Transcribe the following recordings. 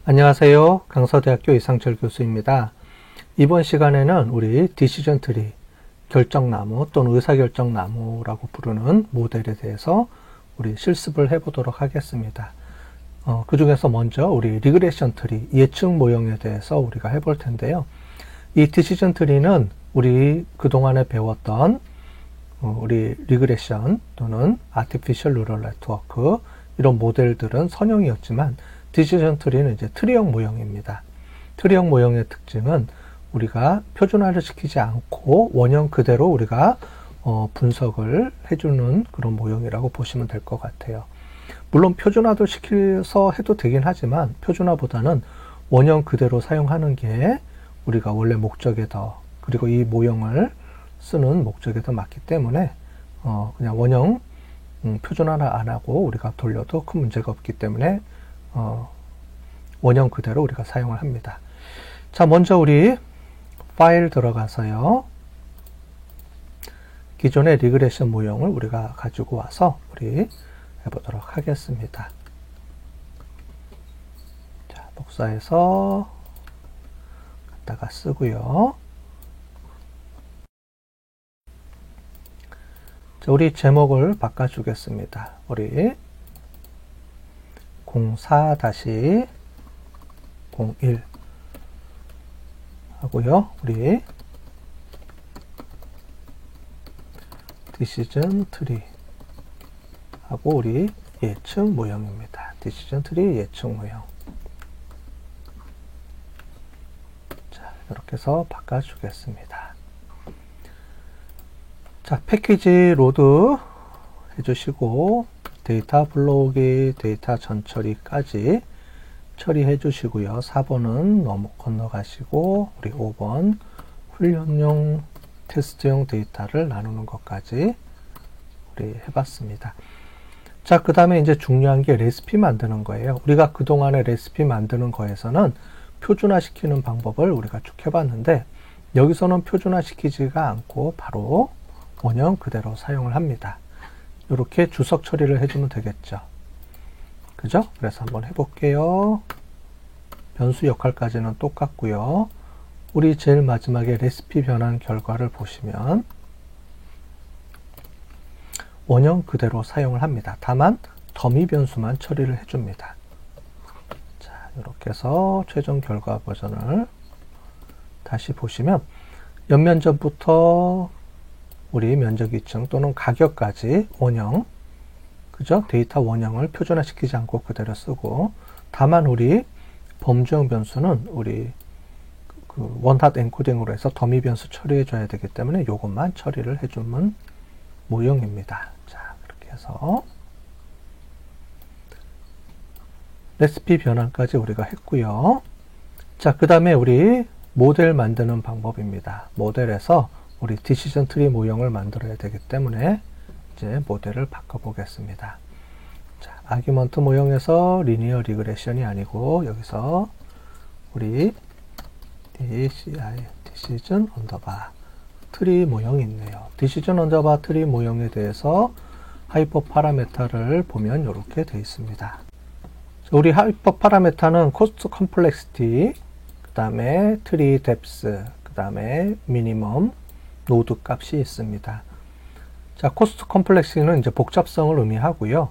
안녕하세요. 강서대학교 이상철 교수입니다. 이번 시간에는 우리 디시전 트리, 결정나무 또는 의사결정나무라고 부르는 모델에 대해서 우리 실습을 해보도록 하겠습니다. 그 중에서 먼저 우리 리그레션 트리, 예측 모형에 대해서 우리가 해볼 텐데요. 이 디시전 트리는 우리 그동안에 배웠던 우리 리그레션 또는 아티피셜 뉴럴 네트워크 이런 모델들은 선형이었지만 디시전 트리는 이제 트리형 모형입니다. 트리형 모형의 특징은 우리가 표준화를 시키지 않고 원형 그대로 우리가 분석을 해주는 그런 모형이라고 보시면 될 것 같아요. 물론 표준화도 시켜서 해도 되긴 하지만 표준화보다는 원형 그대로 사용하는 게 우리가 원래 목적에 더, 그리고 이 모형을 쓰는 목적에 더 맞기 때문에 그냥 원형 표준화를 안 하고 우리가 돌려도 큰 문제가 없기 때문에 원형 그대로 우리가 사용을 합니다. 자, 먼저 우리 파일 들어가서요. 기존의 리그레션 모형을 우리가 가지고 와서 우리 해보도록 하겠습니다. 자, 복사해서 갖다가 쓰고요. 자, 우리 제목을 바꿔주겠습니다. 우리 04-01 하고요. 우리 디시전 트리 하고 우리 예측 모형입니다. 디시전 트리 예측 모형. 자, 이렇게 해서 바꿔주겠습니다. 자, 패키지 로드 해주시고 데이터 불러오기, 데이터 전처리까지 처리해 주시고요. 4번은 너무 건너가시고 우리 5번 훈련용 테스트용 데이터를 나누는 것까지 우리 해봤습니다. 자, 그 다음에 이제 중요한 게 레시피 만드는 거예요. 우리가 그동안에 레시피 만드는 거에서는 표준화 시키는 방법을 우리가 쭉 해봤는데 여기서는 표준화 시키지가 않고 바로 원형 그대로 사용을 합니다. 이렇게 주석 처리를 해주면 되겠죠. 그죠? 그래서 한번 해볼게요. 변수 역할까지는 똑같고요. 우리 제일 마지막에 레시피 변환 결과를 보시면 원형 그대로 사용을 합니다. 다만 더미 변수만 처리를 해줍니다. 자, 이렇게 해서 최종 결과 버전을 다시 보시면 옆면적부터 우리 면적 이층 또는 가격까지 원형, 그죠? 데이터 원형을 표준화시키지 않고 그대로 쓰고, 다만 우리 범주형 변수는 우리 그 원핫 엔코딩으로 해서 더미 변수 처리해 줘야 되기 때문에 이것만 처리를 해주면 모형입니다. 자, 그렇게 해서 레시피 변환까지 우리가 했고요. 자, 그 다음에 우리 모델 만드는 방법입니다. 모델에서 우리 디시전 트리 모형을 만들어야 되기 때문에 이제 모델을 바꿔보겠습니다. 자, 아규먼트 모형에서 리니어 리그레션이 아니고 여기서 우리 디시전 언더바 트리 모형이 있네요. 디시전 언더바 트리 모형에 대해서 하이퍼 파라메타를 보면 이렇게 되어 있습니다. 우리 하이퍼 파라메타는 코스트 컴플렉시티, 그 다음에 트리 뎁스, 그 다음에 미니멈 노드 값이 있습니다. 자, 코스트 컴플렉시티는 이제 복잡성을 의미하고요.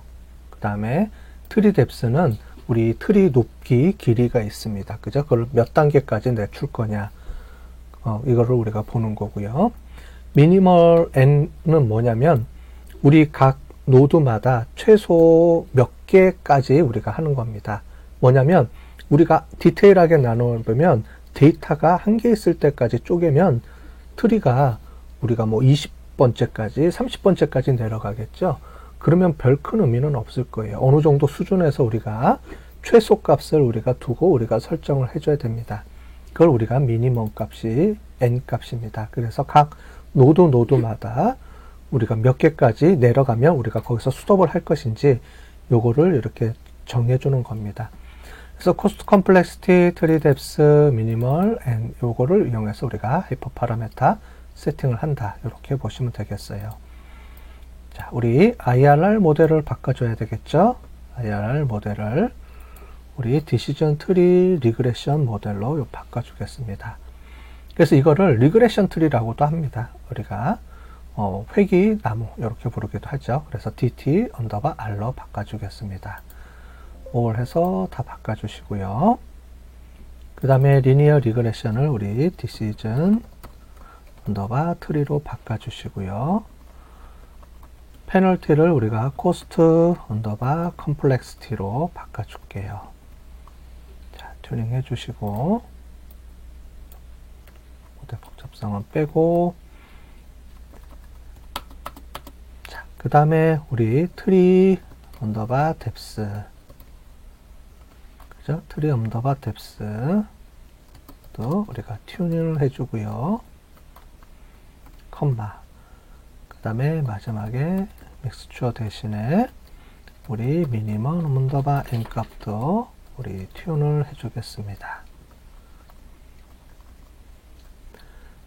그 다음에 트리 뎁스는 우리 트리 높이 길이가 있습니다. 그죠? 그걸 몇 단계까지 내줄 거냐. 이거를 우리가 보는 거고요. 미니멀 n은 뭐냐면 우리 각 노드마다 최소 몇 개까지 우리가 하는 겁니다. 뭐냐면 우리가 디테일하게 나눠보면 데이터가 한 개 있을 때까지 쪼개면 트리가 우리가 뭐 20번째까지 30번째까지 내려가겠죠. 그러면 별 큰 의미는 없을 거예요. 어느 정도 수준에서 우리가 최소 값을 우리가 두고 우리가 설정을 해줘야 됩니다. 그걸 우리가 미니멈 값이 n 값입니다. 그래서 각 노드마다 우리가 몇 개까지 내려가면 우리가 거기서 스톱을 할 것인지 요거를 이렇게 정해주는 겁니다. 그래서 코스트 컴플렉시티, 트리 뎁스, 미니멀, n 요거를 이용해서 우리가 하이퍼 파라메타 세팅을 한다. 이렇게 보시면 되겠어요. 자, 우리 IRR 모델을 바꿔줘야 되겠죠? IRR 모델을 우리 디시전 트리 리그레션 모델로 바꿔주겠습니다. 그래서 이거를 리그레션 트리라고도 합니다. 우리가 회귀 나무 이렇게 부르기도 하죠. 그래서 dt 언더바 r로 바꿔주겠습니다. all 해서 다 바꿔주시고요. 그 다음에 리니어 리그레션을 우리 디시전 언더바 트리로 바꿔주시고요. 페널티를 우리가 코스트 언더바 컴플렉시티로 바꿔줄게요. 자, 튜닝 해주시고 모델 복잡성은 빼고, 자, 그 다음에 우리 트리 언더바 뎁스, 그죠? 트리 언더바 뎁스 또 우리가 튜닝을 해주고요. 컴마, 그 다음에 마지막에 믹스처 대신에 우리 미니멈 언더바 n 값도 우리 튠을 해주겠습니다.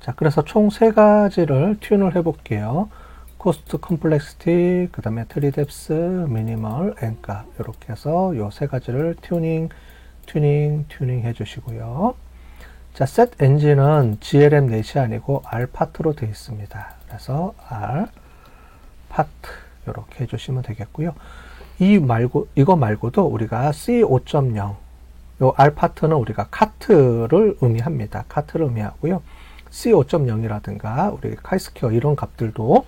자, 그래서 총 세 가지를 튠을 해볼게요. 코스트 컴플렉시티, 그 다음에 트리 뎁스, 미니멀, n 값 이렇게 해서 요 세 가지를 튜닝 해주시고요. 자, set 엔진은 GLM 넷이 아니고 R 파트로 되어 있습니다. 그래서 R 파트 이렇게 해주시면 되겠고요. 이거 말고도 우리가 C5.0 요 R 파트는 우리가 카트를 의미합니다. 카트를 의미하고요. C5.0이라든가 우리 카이스퀘어 이런 값들도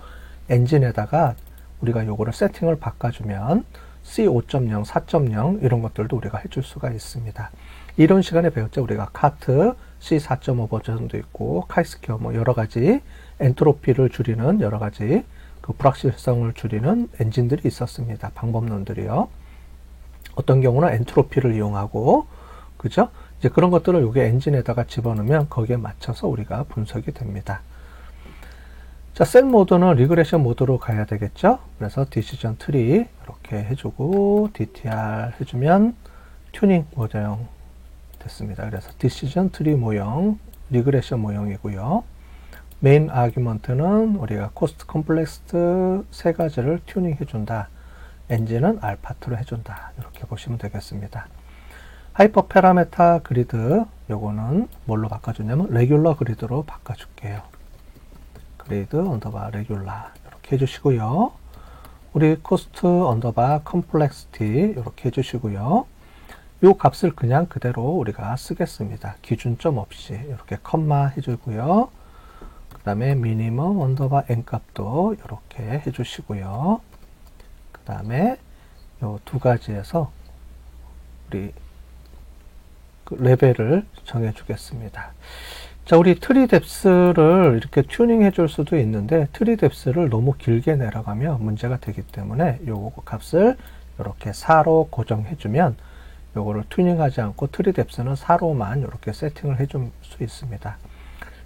엔진에다가 우리가 요거를 세팅을 바꿔주면 C5.0, 4.0 이런 것들도 우리가 해줄 수가 있습니다. 이런 시간에 배웠죠. 우리가 카트 C4.5 버전도 있고 카이스퀘어 뭐 여러 가지 엔트로피를 줄이는 여러 가지 그 불확실성을 줄이는 엔진들이 있었습니다. 방법론들이요. 어떤 경우는 엔트로피를 이용하고, 그죠? 이제 그런 것들을 여기 엔진에다가 집어넣으면 거기에 맞춰서 우리가 분석이 됩니다. 자, 셋 모드는 리그레션 모드로 가야 되겠죠? 그래서 디시전 트리 이렇게 해주고 DTR 해주면 튜닝 모형 됐습니다. 그래서 디시전 트리 모형, 리그레션 모형이고요. 메인 아규먼트는 우리가 코스트 컴플렉스 세 가지를 튜닝 해준다. 엔진은 R 파트로 해준다. 이렇게 보시면 되겠습니다. 하이퍼 파라메타 그리드 요거는 뭘로 바꿔주냐면 레귤러 그리드로 바꿔줄게요. 그리드 언더바 레귤라 이렇게 해주시고요. 우리 코스트 언더바 컴플렉시티 이렇게 해주시고요. 요 값을 그냥 그대로 우리가 쓰겠습니다. 기준점 없이 이렇게 컴마 해주고요. 그 다음에 미니멈 언더바 n 값도 이렇게 해주시고요. 그 다음에 요 두 가지에서 우리 그 레벨을 정해 주겠습니다. 자, 우리 트리 뎁스를 이렇게 튜닝 해줄 수도 있는데 트리 뎁스를 너무 길게 내려가면 문제가 되기 때문에 요 값을 이렇게 4로 고정해 주면 요거를 튜닝하지 않고 트리 뎁스는 4로만 이렇게 세팅을 해줄 수 있습니다.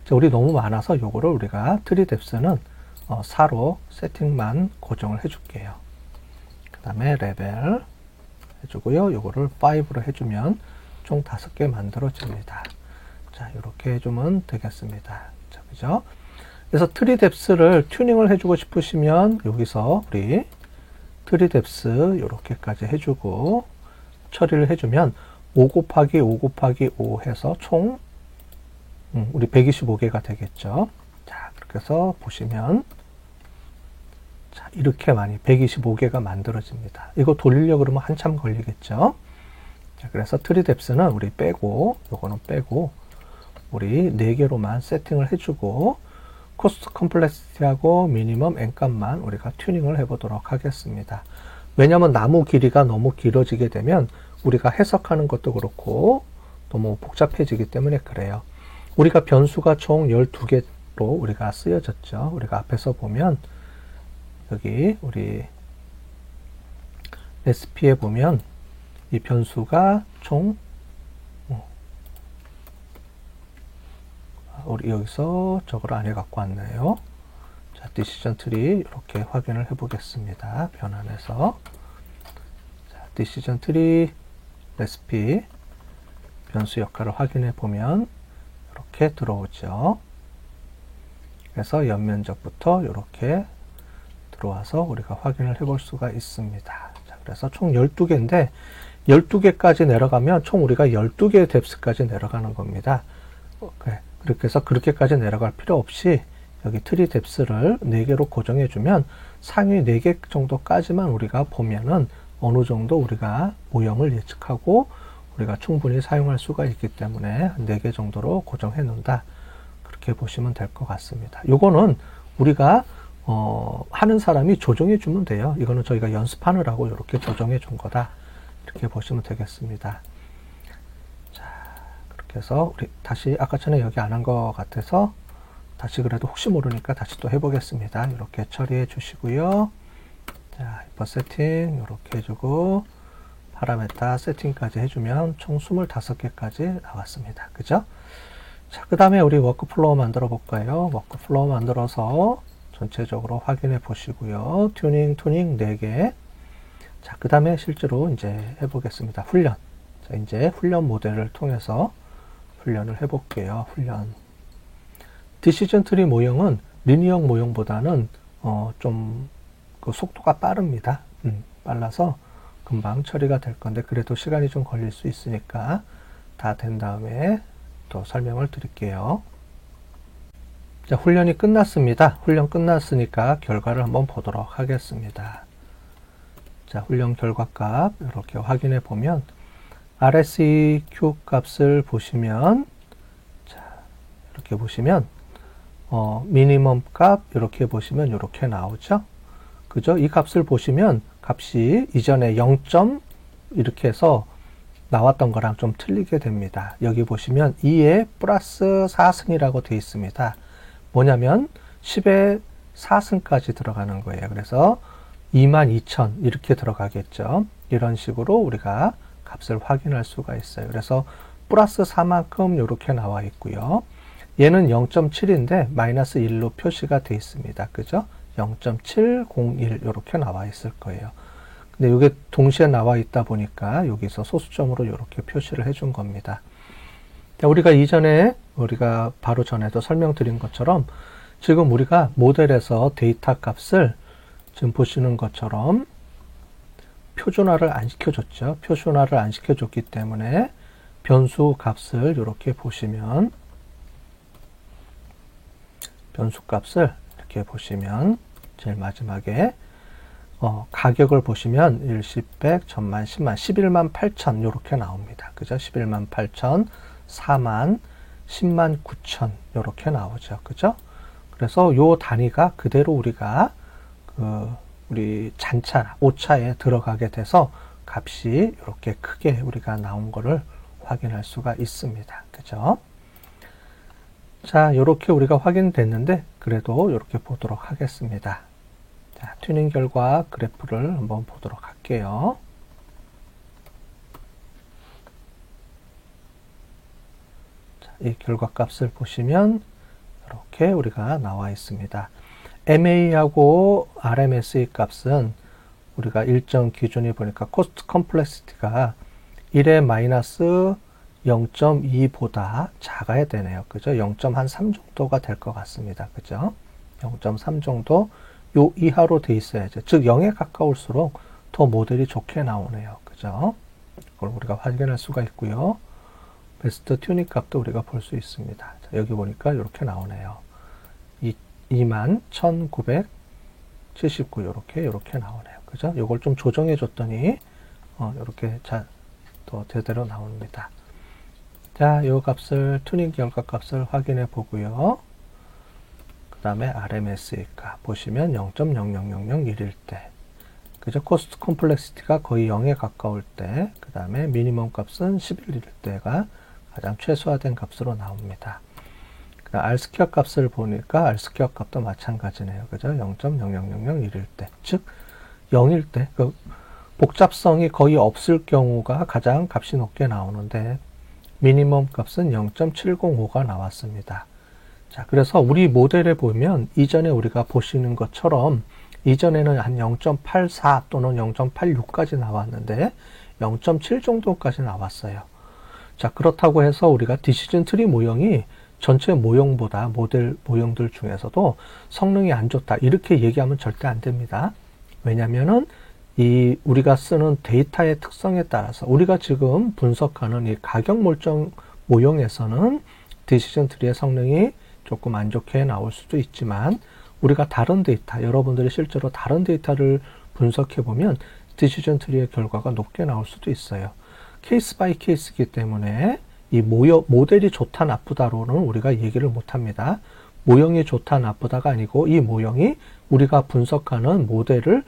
자, 우리 너무 많아서 요거를 우리가 트리 뎁스는 4로 세팅만 고정을 해줄게요. 그 다음에 레벨 해주고요. 요거를 5로 해주면 총 5개 만들어집니다. 자, 이렇게 해주면 되겠습니다. 자, 그죠? 그래서 트리 뎁스를 튜닝을 해주고 싶으시면 여기서 우리 트리 뎁스 이렇게까지 해주고 처리를 해주면 5 곱하기 5 곱하기 5 해서 총 우리 125개가 되겠죠. 자, 그렇게 해서 보시면 자, 이렇게 많이 125개가 만들어집니다. 이거 돌리려고 그러면 한참 걸리겠죠. 자, 그래서 트리 뎁스는 우리 빼고 요거는 빼고 우리 4개로만 세팅을 해주고 코스트 컴플렉시티하고 미니멈 n 값만 우리가 튜닝을 해보도록 하겠습니다. 왜냐하면 나무 길이가 너무 길어지게 되면 우리가 해석하는 것도 그렇고 너무 복잡해지기 때문에 그래요. 우리가 변수가 총 12개로 우리가 쓰여졌죠. 우리가 앞에서 보면 여기 우리 레시피에 보면 이 변수가 총 우리 여기서 저걸 안에 갖고 왔네요. 자, 디시전 트리 이렇게 확인을 해 보겠습니다. 변환해서 자, 디시전 트리 레시피 변수 역할을 확인해 보면 이렇게 들어오죠. 그래서 연면적부터 이렇게 들어와서 우리가 확인을 해 볼 수가 있습니다. 자, 그래서 총 12개인데 12개까지 내려가면 총 우리가 12개의 뎁스까지 내려가는 겁니다. 그렇게 해서 그렇게까지 내려갈 필요 없이 여기 트리 뎁스를 4개로 고정해주면 상위 4개 정도까지만 우리가 보면은 어느 정도 우리가 모형을 예측하고 우리가 충분히 사용할 수가 있기 때문에 4개 정도로 고정해 놓는다. 그렇게 보시면 될 것 같습니다. 요거는 우리가 하는 사람이 조정해 주면 돼요. 이거는 저희가 연습하느라고 이렇게 조정해 준 거다. 이렇게 보시면 되겠습니다. 자, 그렇게 해서 우리 다시 아까 전에 여기 안 한 것 같아서 다시 그래도 혹시 모르니까 다시 또 해보겠습니다. 이렇게 처리해 주시고요. 자, 하이퍼 세팅 이렇게 해주고 파라메타 세팅까지 해주면 총 25개까지 나왔습니다. 그죠? 자, 그 다음에 우리 워크플로우 만들어 볼까요? 워크플로우 만들어서 전체적으로 확인해 보시고요. 튜닝 4개. 자, 그 다음에 실제로 이제 해보겠습니다. 훈련. 자, 이제 훈련 모델을 통해서 훈련을 해볼게요. 훈련. 디시전 트리 모형은 리니어 모형보다는 좀 그 속도가 빠릅니다. 빨라서 금방 처리가 될 건데 그래도 시간이 좀 걸릴 수 있으니까 다 된 다음에 또 설명을 드릴게요. 자, 훈련이 끝났습니다. 훈련 끝났으니까 결과를 한번 보도록 하겠습니다. 자, 훈련 결과값 이렇게 확인해 보면 RSEQ 값을 보시면 자, 이렇게 보시면 미니멈 값 이렇게 보시면 이렇게 나오죠. 그죠? 이 값을 보시면 값이 이전에 0. 이렇게 해서 나왔던 거랑 좀 틀리게 됩니다. 여기 보시면 2에 플러스 4승이라고 되어 있습니다. 뭐냐면 10에 4승까지 들어가는 거예요. 그래서 22,000 이렇게 들어가겠죠. 이런 식으로 우리가 값을 확인할 수가 있어요. 그래서 플러스 4만큼 이렇게 나와 있고요. 얘는 0.7인데 마이너스 1로 표시가 되어 있습니다. 그죠? 0.701 이렇게 나와 있을 거예요. 근데 이게 동시에 나와 있다 보니까 여기서 소수점으로 이렇게 표시를 해준 겁니다. 우리가 이전에 우리가 바로 전에도 설명드린 것처럼 지금 우리가 모델에서 데이터 값을 지금 보시는 것처럼 표준화를 안 시켜줬죠. 표준화를 안 시켜줬기 때문에 변수 값을 이렇게 보시면 변수 값을 이렇게 보시면 제일 마지막에 가격을 보시면 1, 10, 100, 1000만, 10만, 11만 8천 이렇게 나옵니다. 그죠? 11만 8천, 4만, 10만 9천 이렇게 나오죠. 그죠? 그래서 요 단위가 그대로 우리가 우리 잔차, 오차에 들어가게 돼서 값이 이렇게 크게 우리가 나온 거를 확인할 수가 있습니다. 그죠? 자, 이렇게 우리가 확인됐는데 그래도 이렇게 보도록 하겠습니다. 자, 튜닝 결과 그래프를 한번 보도록 할게요. 자, 이 결과값을 보시면 이렇게 우리가 나와 있습니다. MA하고 RMSE 값은 우리가 일정 기준이 보니까 코스트 컴플렉시티가 1의 마이너스 0.2보다 작아야 되네요. 그죠? 0.3 정도가 될 것 같습니다. 그죠? 0.3 정도 요 이하로 돼 있어야죠. 즉 0에 가까울수록 더 모델이 좋게 나오네요. 그죠? 그걸 우리가 확인할 수가 있고요. 베스트 튜닝 값도 우리가 볼 수 있습니다. 자, 여기 보니까 이렇게 나오네요. 21,979 이렇게 나오네요. 그죠? 이걸 좀 조정해 줬더니 이렇게 또 제대로 나옵니다. 자, 이 값을 튜닝 결과 값을 확인해 보고요. 그 다음에 RMSE 값 보시면 0.00001일 때, 그죠? 코스트 컴플렉시티가 거의 0에 가까울 때, 그 다음에 미니멈 값은 11일 때가 가장 최소화된 값으로 나옵니다. R스퀘어 값을 보니까 R스퀘어 값도 마찬가지네요. 그죠? 0.00001일 때, 즉 0일 때 그 복잡성이 거의 없을 경우가 가장 값이 높게 나오는데 미니멈 값은 0.705가 나왔습니다. 자, 그래서 우리 모델에 보면 이전에 우리가 보시는 것처럼 이전에는 한 0.84 또는 0.86까지 나왔는데 0.7 정도까지 나왔어요. 자, 그렇다고 해서 우리가 디시전 트리 모형이 전체 모형보다 모델 모형들 중에서도 성능이 안 좋다 이렇게 얘기하면 절대 안 됩니다. 왜냐면은 우리가 쓰는 데이터의 특성에 따라서 우리가 지금 분석하는 이 가격 몰정 모형에서는 디시전 트리의 성능이 조금 안 좋게 나올 수도 있지만, 우리가 다른 데이터, 여러분들이 실제로 다른 데이터를 분석해 보면 디시전 트리의 결과가 높게 나올 수도 있어요. 케이스 바이 케이스이기 때문에 이 모델이 좋다 나쁘다로는 우리가 얘기를 못 합니다. 모형이 좋다 나쁘다가 아니고 이 모형이 우리가 분석하는 모델을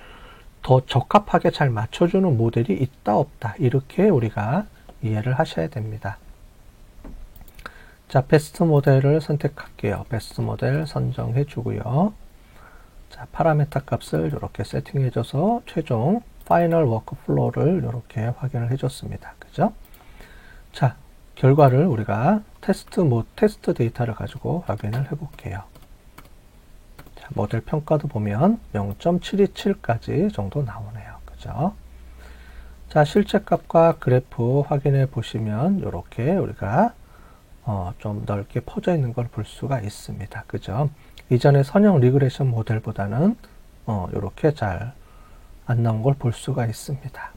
더 적합하게 잘 맞춰주는 모델이 있다 없다, 이렇게 우리가 이해를 하셔야 됩니다. 자, 베스트 모델을 선택할게요. 베스트 모델 선정해 주고요. 자, 파라메타 값을 이렇게 세팅해 줘서 최종 파이널 워크플로우를 이렇게 확인을 해 줬습니다. 그죠? 자, 결과를 우리가 테스트 데이터를 가지고 확인을 해 볼게요. 자, 모델 평가도 보면 0.727까지 정도 나오네요. 그죠? 자, 실제 값과 그래프 확인해 보시면 이렇게 우리가 좀 넓게 퍼져 있는 걸 볼 수가 있습니다. 그죠? 이전의 선형 리그레션 모델보다는 이렇게 잘 안 나온 걸 볼 수가 있습니다.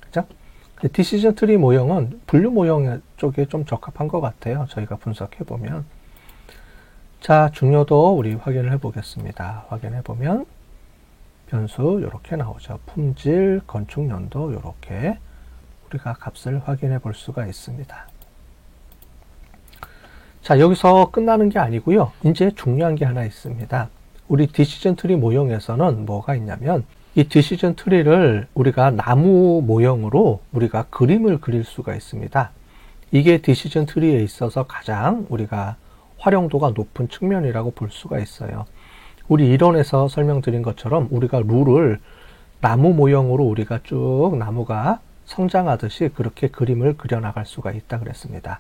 그죠? 디시전 트리 모형은 분류 모형 쪽에 좀 적합한 것 같아요. 저희가 분석해 보면. 자, 중요도 우리 확인을 해 보겠습니다. 확인해 보면 변수 이렇게 나오죠. 품질, 건축 연도 이렇게 우리가 값을 확인해 볼 수가 있습니다. 자, 여기서 끝나는 게 아니고요. 이제 중요한 게 하나 있습니다. 우리 디시전 트리 모형에서는 뭐가 있냐면, 이 디시전 트리를 우리가 나무 모형으로 우리가 그림을 그릴 수가 있습니다. 이게 디시전 트리에 있어서 가장 우리가 활용도가 높은 측면이라고 볼 수가 있어요. 우리 이론에서 설명드린 것처럼 우리가 룰을 나무 모형으로 우리가 쭉 나무가 성장하듯이 그렇게 그림을 그려나갈 수가 있다 그랬습니다.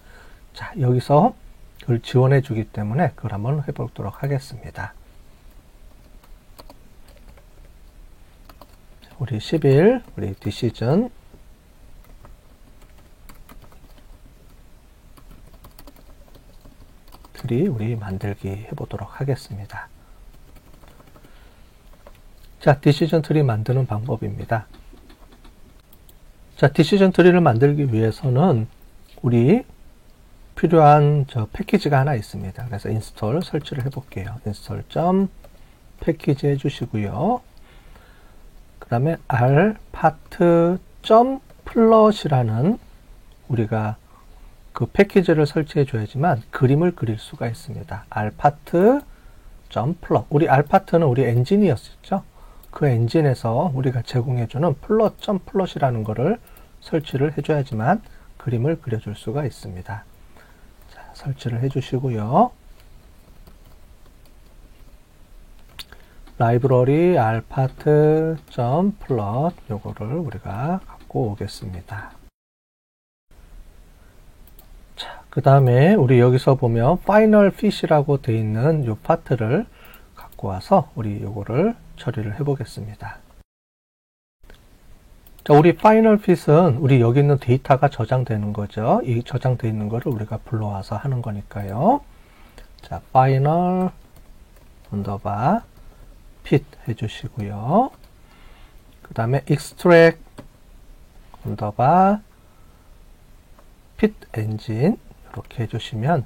자, 여기서 그걸 지원해 주기 때문에 그걸 한번 해보도록 하겠습니다. 우리 11, 우리 디시전 트리 우리 만들기 해보도록 하겠습니다. 자, 디시전 트리 만드는 방법입니다. 자, 디시전 트리를 만들기 위해서는 우리 필요한 패키지가 하나 있습니다. 그래서 인스톨 설치를 해볼게요. 인스톨 패키지 해주시고요. 그 다음에 rpath.plot이라는 우리가 그 패키지를 설치해 줘야지만 그림을 그릴 수가 있습니다. rpath.plot. 우리 rpath는 우리 엔진이었죠. 그 엔진에서 우리가 제공해주는 plot.plot이라는 거를 설치를 해줘야지만 그림을 그려줄 수가 있습니다. 자, 설치를 해주시고요. 라이브러리 rpath.plot 요거를 우리가 갖고 오겠습니다. 자, 그 다음에 우리 여기서 보면 final fit이라고 되어 있는 요 파트를 갖고 와서 우리 요거를 처리를 해 보겠습니다. 자, 우리 final fit은 우리 여기 있는 데이터가 저장되는 거죠. 이 저장되어 있는 거를 우리가 불러와서 하는 거니까요. 자, final underbar fit 해주시고요. 그 다음에 extract underbar fit engine 이렇게 해주시면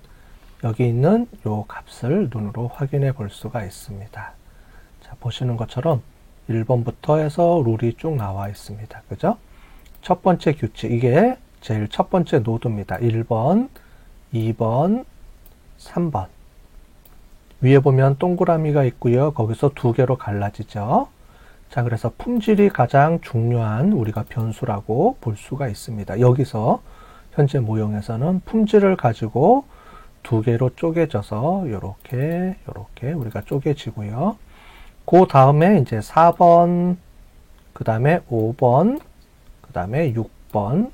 여기 있는 요 값을 눈으로 확인해 볼 수가 있습니다. 자, 보시는 것처럼 1번부터 해서 룰이 쭉 나와 있습니다. 그죠? 첫 번째 규칙, 이게 제일 첫 번째 노드입니다. 1번, 2번, 3번. 위에 보면 동그라미가 있고요. 거기서 두 개로 갈라지죠. 자, 그래서 품질이 가장 중요한 우리가 변수라고 볼 수가 있습니다. 여기서 현재 모형에서는 품질을 가지고 두 개로 쪼개져서 요렇게 우리가 쪼개지고요. 그 다음에 이제 4번, 그 다음에 5번, 그 다음에 6번,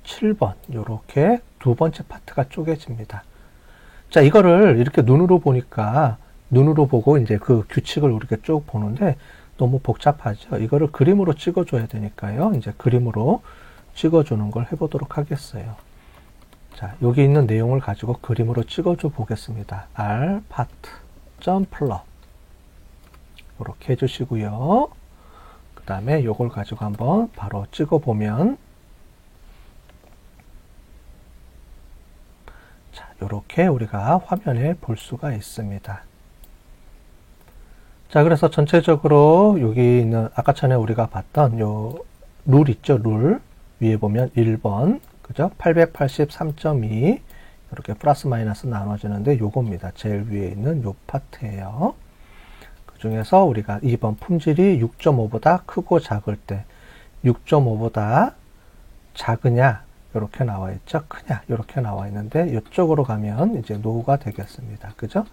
7번 요렇게 두 번째 파트가 쪼개집니다. 자, 이거를 이렇게 눈으로 보니까 눈으로 보고 이제 그 규칙을 우리가 쭉 보는데 너무 복잡하죠. 이거를 그림으로 찍어줘야 되니까요. 이제 그림으로 찍어주는 걸 해보도록 하겠어요. 자, 여기 있는 내용을 가지고 그림으로 찍어줘 보겠습니다. rpath.plot 이렇게 해주시고요. 그 그 다음에 요걸 가지고 한번 바로 찍어 보면, 자, 요렇게 우리가 화면에 볼 수가 있습니다. 자, 그래서 전체적으로 여기 있는 아까 전에 우리가 봤던 요 룰 있죠? 룰 위에 보면 1번 그죠? 883.2 이렇게 플러스 마이너스 나눠지는데 요겁니다. 제일 위에 있는 요 파트예요. 그 중에서 우리가 2번 품질이 6.5보다 크고 작을 때 6.5보다 작으냐 이렇게 나와 있죠. 크냐 이렇게 나와 있는데 이쪽으로 가면 이제 노가 되겠습니다. 그죠?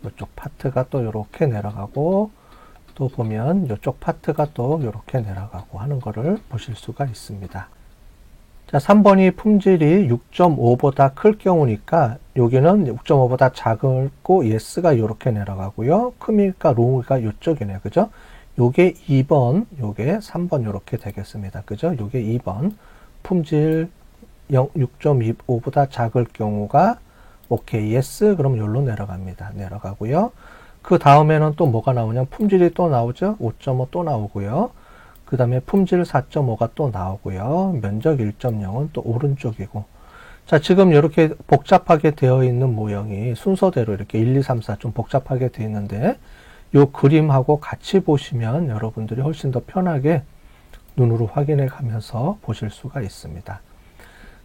이쪽 파트가 또 이렇게 내려가고 또 보면 이쪽 파트가 또 이렇게 내려가고 하는 거를 보실 수가 있습니다. 자, 3번이 품질이 6.5보다 클 경우니까 여기는 6.5보다 작고 yes가 이렇게 내려가고요. 큼일까 롱이가 이쪽이네요. 그죠? 요게 2번, 요게 3번 이렇게 되겠습니다. 그죠? 요게 2번 품질 6.25보다 작을 경우가 오케이, yes, 그럼 여기로 내려갑니다. 내려가고요. 그 다음에는 또 뭐가 나오냐면 품질이 또 나오죠. 5.5 또 나오고요. 그 다음에 품질 4.5가 또 나오고요. 면적 1.0은 또 오른쪽이고. 자, 지금 이렇게 복잡하게 되어 있는 모형이 순서대로 이렇게 1, 2, 3, 4 좀 복잡하게 되어 있는데 요 그림하고 같이 보시면 여러분들이 훨씬 더 편하게 눈으로 확인해 가면서 보실 수가 있습니다.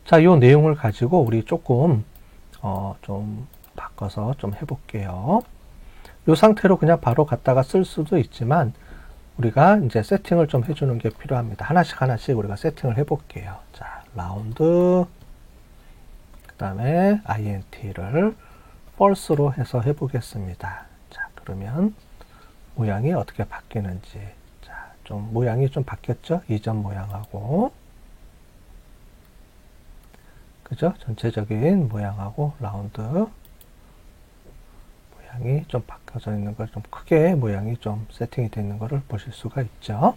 자, 요 내용을 가지고 우리 조금 좀 바꿔서 좀 해볼게요. 이 상태로 그냥 바로 갖다가 쓸 수도 있지만 우리가 이제 세팅을 좀 해주는 게 필요합니다. 하나씩 우리가 세팅을 해볼게요. 자, 라운드 그 다음에 int를 false로 해서 해보겠습니다. 자, 그러면 모양이 어떻게 바뀌는지. 자, 좀 모양이 좀 바뀌었죠? 이전 모양하고 그죠? 전체적인 모양하고 라운드 모양이 좀 바뀌어져 있는 걸 좀 크게 모양이 좀 세팅이 되어 있는 것을 보실 수가 있죠.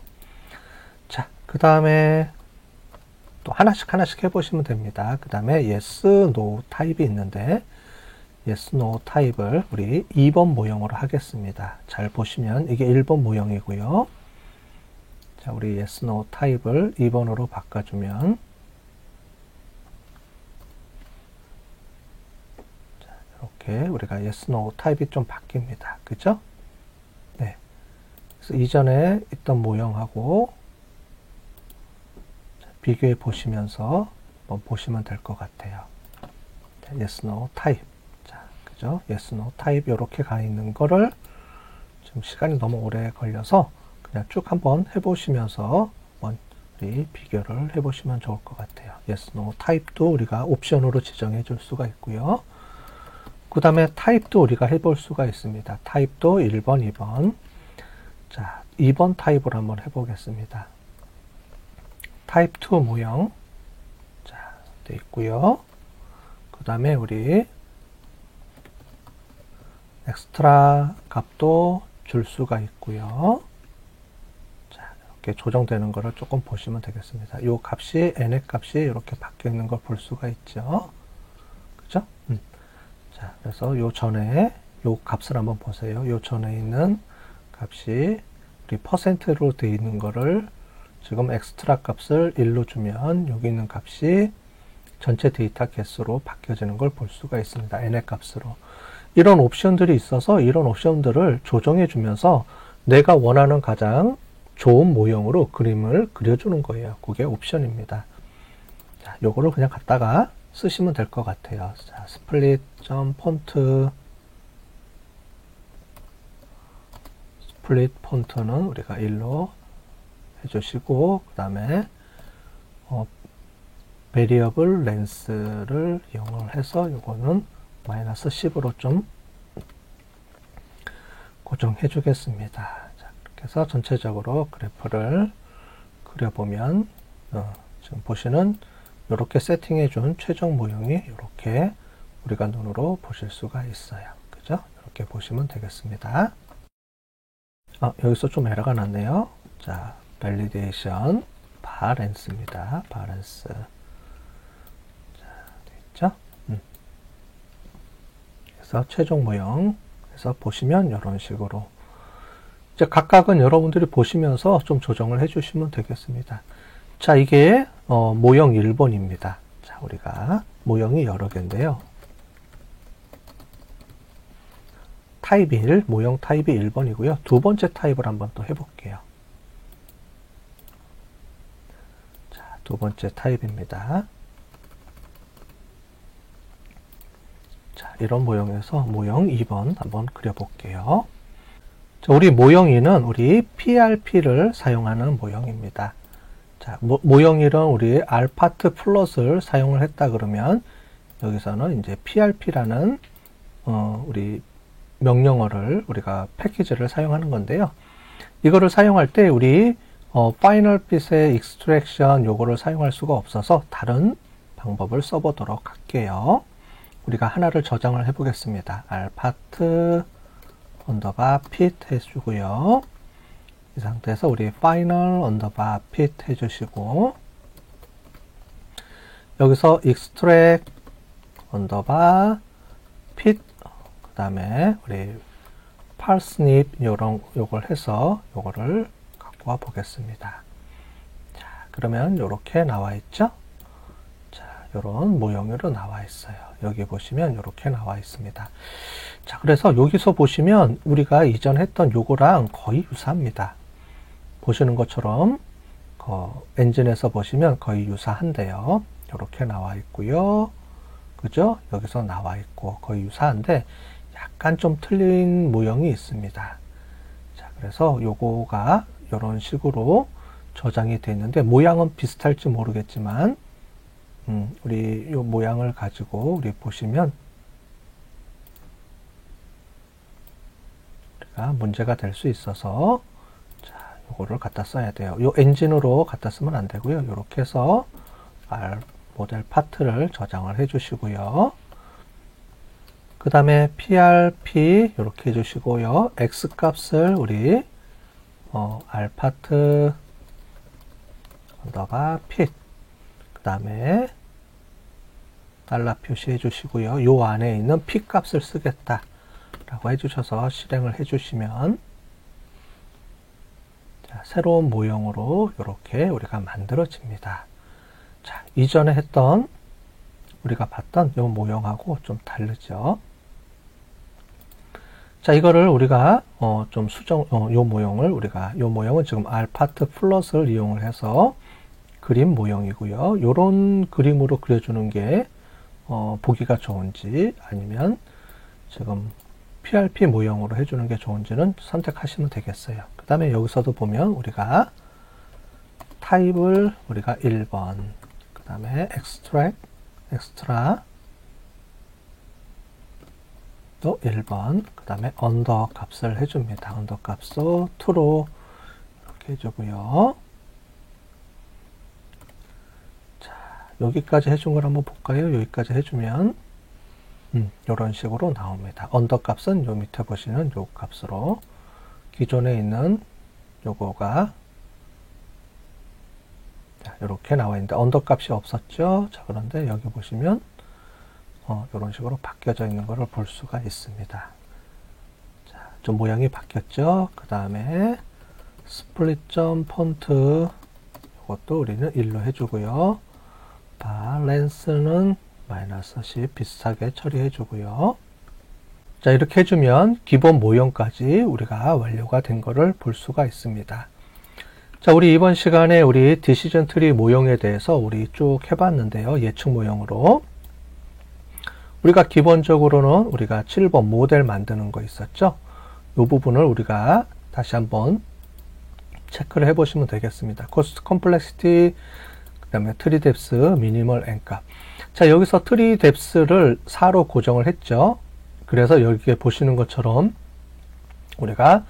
자, 그 다음에 또 하나씩 해보시면 됩니다. 그 다음에 yes, no 타입이 있는데 yes, no 타입을 우리 2번 모형으로 하겠습니다. 잘 보시면 이게 1번 모형이고요. 자, 우리 yes, no 타입을 2번으로 바꿔주면 이렇게 우리가 yes, no 타입이 좀 바뀝니다. 그죠? 네. 그래서 이전에 있던 모형하고 비교해 보시면서 한번 보시면 될 것 같아요. yes, no 타입. 자, 그죠? yes, no 타입 이렇게 가 있는 거를 지금 시간이 너무 오래 걸려서 그냥 쭉 한번 해보시면서 한번 우리 비교를 해보시면 좋을 것 같아요. yes, no 타입도 우리가 옵션으로 지정해 줄 수가 있고요. 그 다음에 타입도 우리가 해볼 수가 있습니다. 타입도 1번, 2번. 자, 2번 타입으로 한번 해보겠습니다. 타입 2 모형. 자, 돼 있고요. 그 다음에 우리 엑스트라 값도 줄 수가 있고요. 자, 이렇게 조정되는 거를 조금 보시면 되겠습니다. 이 값이, n의 값이 이렇게 바뀌어 있는 걸 볼 수가 있죠. 그죠? 자, 그래서 요 전에 요 값을 한번 보세요. 요 전에 있는 값이 우리 퍼센트로 되어 있는 거를 지금 엑스트라 값을 1로 주면 여기 있는 값이 전체 데이터 개수로 바뀌어지는 걸 볼 수가 있습니다. n의 값으로. 이런 옵션들이 있어서 이런 옵션들을 조정해 주면서 내가 원하는 가장 좋은 모형으로 그림을 그려주는 거예요. 그게 옵션입니다. 자, 요거를 그냥 갖다가 쓰시면 될 것 같아요. 자, 스플릿 폰트는 우리가 1로 해주시고 그 다음에 베리어블 렌스를 이용을 해서 요거는 마이너스 10으로 좀 고정해 주겠습니다. 자, 그렇게 해서 전체적으로 그래프를 그려보면 지금 보시는 이렇게 세팅해 준 최종 모형이 이렇게 우리가 눈으로 보실 수가 있어요. 그죠? 이렇게 보시면 되겠습니다. 여기서 좀 에러가 났네요. 자, 밸리데이션 바렌스입니다. 바렌스. 자, 됐죠? 그래서 최종 모형. 그래서 보시면 이런 식으로 이제 각각은 여러분들이 보시면서 좀 조정을 해주시면 되겠습니다. 자, 이게 모형 1번입니다. 자, 우리가 모형이 여러 개인데요. 타입 1, 모형 타입이 1번이고요. 두 번째 타입을 한번 또 해볼게요. 자, 두 번째 타입입니다. 자, 이런 모형에서 모형 2번 한번 그려볼게요. 자, 우리 모형 2는 우리 PRP를 사용하는 모형입니다. 자, 모형 1은 우리 알파트 플러스를 사용을 했다 그러면 여기서는 이제 PRP라는 우리 명령어를 우리가 패키지를 사용하는 건데요. 이거를 사용할 때 우리 파이널 핏의 익스트랙션 요거를 사용할 수가 없어서 다른 방법을 써보도록 할게요. 우리가 하나를 저장을 해보겠습니다. 알파트 언더바 핏 해주고요. 이 상태에서 우리 파이널 언더바 핏 해주시고 여기서 익스트랙 언더바 핏 그 다음에 우리 parsnip 요걸 해서 요거를 갖고 와 보겠습니다. 자, 그러면 요렇게 나와 있죠? 자, 요런 모형으로 나와 있어요. 여기 보시면 요렇게 나와 있습니다. 자, 그래서 여기서 보시면 우리가 이전 했던 요거랑 거의 유사합니다. 보시는 것처럼 엔진에서 보시면 거의 유사한데요. 요렇게 나와 있고요. 그죠? 여기서 나와 있고 거의 유사한데 약간 좀 틀린 모형이 있습니다. 자, 그래서 요거가 이런 식으로 저장이 되어 있는데 모양은 비슷할지 모르겠지만 우리 요 모양을 가지고 우리 보시면 우리가 문제가 될 수 있어서 자, 요거를 갖다 써야 돼요. 요 엔진으로 갖다 쓰면 안 되고요. 요렇게 해서 모델 파트를 저장을 해 주시고요. 그 다음에 PRP 이렇게 해주시고요. X 값을 우리 알파트 언더바 핏 그 다음에 달러 표시해 주시고요. 요 안에 있는 P 값을 쓰겠다 라고 해주셔서 실행을 해주시면 자, 새로운 모형으로 이렇게 우리가 만들어집니다. 자, 이전에 했던 우리가 봤던 이 모형하고 좀 다르죠. 자, 이거를 우리가 좀 요 모형을 우리가 요 모형은 지금 알파트 플러스를 이용을 해서 그림 모형이고요. 요런 그림으로 그려주는 게 보기가 좋은지 아니면 지금 PRP 모형으로 해주는 게 좋은지는 선택하시면 되겠어요. 그 다음에 여기서도 보면 우리가 타입을 우리가 1번 그 다음에 엑스트라 또 1번 그 다음에 언더 값을 해줍니다. 언더 값도 true로 이렇게 해주고요. 자, 여기까지 해준 걸 한번 볼까요? 여기까지 해주면 이런 식으로 나옵니다. 언더 값은 요 밑에 보시는 요 값으로 기존에 있는 요거가 이렇게 나와 있는데 언더 값이 없었죠. 자, 그런데 여기 보시면 이런 식으로 바뀌어져 있는 것을 볼 수가 있습니다. 자, 좀 모양이 바뀌었죠. 그 다음에 스플릿 점 폰트 이것도 우리는 1로 해주고요. 렌스는 -10 비슷하게 처리해 주고요. 자, 이렇게 해주면 기본 모형까지 우리가 완료가 된 것을 볼 수가 있습니다. 자, 우리 이번 시간에 우리 디시전 트리 모형에 대해서 우리 쭉 해봤는데요. 예측 모형으로. 우리가 기본적으로는 우리가 7번 모델 만드는 거 있었죠. 이 부분을 우리가 다시 한번 체크를 해보시면 되겠습니다. 코스트 컴플렉시티, 그 다음에 트리 뎁스, 미니멀 n 값. 자, 여기서 트리 뎁스를 4로 고정을 했죠. 그래서 여기에 보시는 것처럼 우리가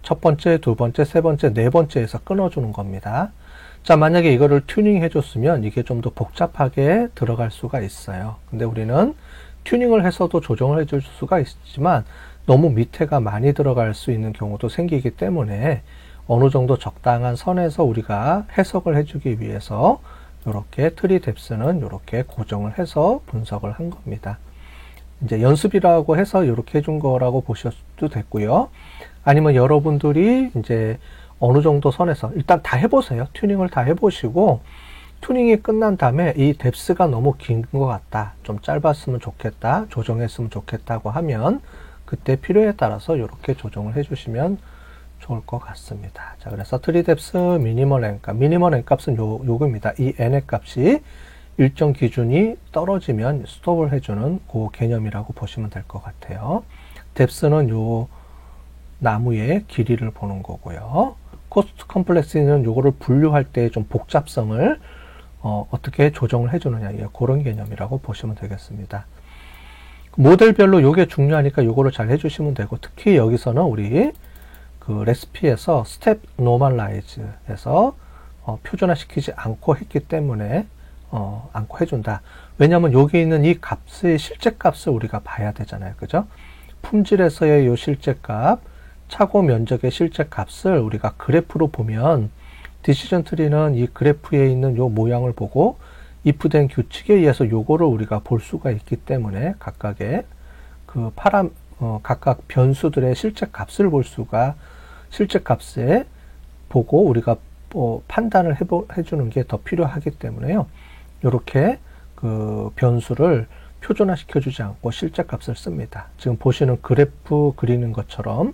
첫 번째, 두 번째, 세 번째, 네 번째에서 끊어주는 겁니다. 자, 만약에 이거를 튜닝 해줬으면 이게 좀 더 복잡하게 들어갈 수가 있어요. 근데 우리는 튜닝을 해서도 조정을 해줄 수가 있지만 너무 밑에가 많이 들어갈 수 있는 경우도 생기기 때문에 어느 정도 적당한 선에서 우리가 해석을 해주기 위해서 이렇게 트리 뎁스는 이렇게 고정을 해서 분석을 한 겁니다. 이제 연습이라고 해서 이렇게 해준 거라고 보셔도 됐고요. 아니면 여러분들이 이제 어느 정도 선에서 일단 다 해보세요. 튜닝을 다 해보시고 튜닝이 끝난 다음에 이 뎁스가 너무 긴 것 같다, 좀 짧았으면 좋겠다, 조정했으면 좋겠다고 하면 그때 필요에 따라서 이렇게 조정을 해주시면 좋을 것 같습니다. 자, 그래서 트리 뎁스 미니멀 N값, 미니멀 N값은 요겁니다. 이 N의 값이 일정 기준이 떨어지면 스톱을 해주는 그 개념이라고 보시면 될 것 같아요. 뎁스는 요 나무의 길이를 보는 거고요. 코스트 컴플렉스는 요거를 분류할 때 좀 복잡성을 어떻게 조정을 해주느냐, 그런 개념이라고 보시면 되겠습니다. 모델별로 요게 중요하니까 요거를 잘 해주시면 되고, 특히 여기서는 우리 그 레시피에서 스텝 노멀라이즈에서 표준화 시키지 않고 했기 때문에 않고 해준다. 왜냐하면 여기 있는 이 값의 실제 값을 우리가 봐야 되잖아요. 그죠? 품질에서의 요 실제 값, 차고 면적의 실제 값을 우리가 그래프로 보면 디시전 트리는 이 그래프에 있는 요 모양을 보고 if된 규칙에 의해서 요거를 우리가 볼 수가 있기 때문에 각각의 그 각각 변수들의 실제 값을 볼 수가, 실제 값에 보고 우리가 판단을 해주는 게 더 필요하기 때문에요. 요렇게 그 변수를 표준화 시켜주지 않고 실제 값을 씁니다. 지금 보시는 그래프 그리는 것처럼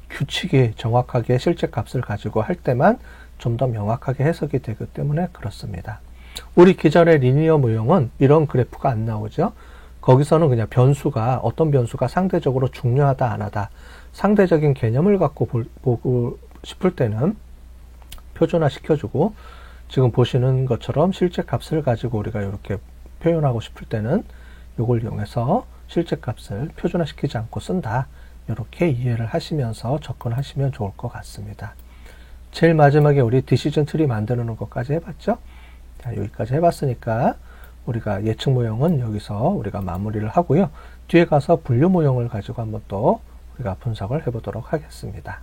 규칙이 정확하게 실제 값을 가지고 할 때만 좀 더 명확하게 해석이 되기 때문에 그렇습니다. 우리 기존의 리니어 모형은 이런 그래프가 안 나오죠. 거기서는 그냥 변수가, 어떤 변수가 상대적으로 중요하다 안 하다, 상대적인 개념을 갖고 보고 싶을 때는 표준화 시켜주고, 지금 보시는 것처럼 실제 값을 가지고 우리가 이렇게 표현하고 싶을 때는 이걸 이용해서 실제 값을 표준화 시키지 않고 쓴다. 이렇게 이해를 하시면서 접근하시면 좋을 것 같습니다. 제일 마지막에 우리 디시전 트리 만드는 것까지 해봤죠? 자, 여기까지 해봤으니까 우리가 예측 모형은 여기서 우리가 마무리를 하고요. 뒤에 가서 분류 모형을 가지고 한번 또 우리가 분석을 해보도록 하겠습니다.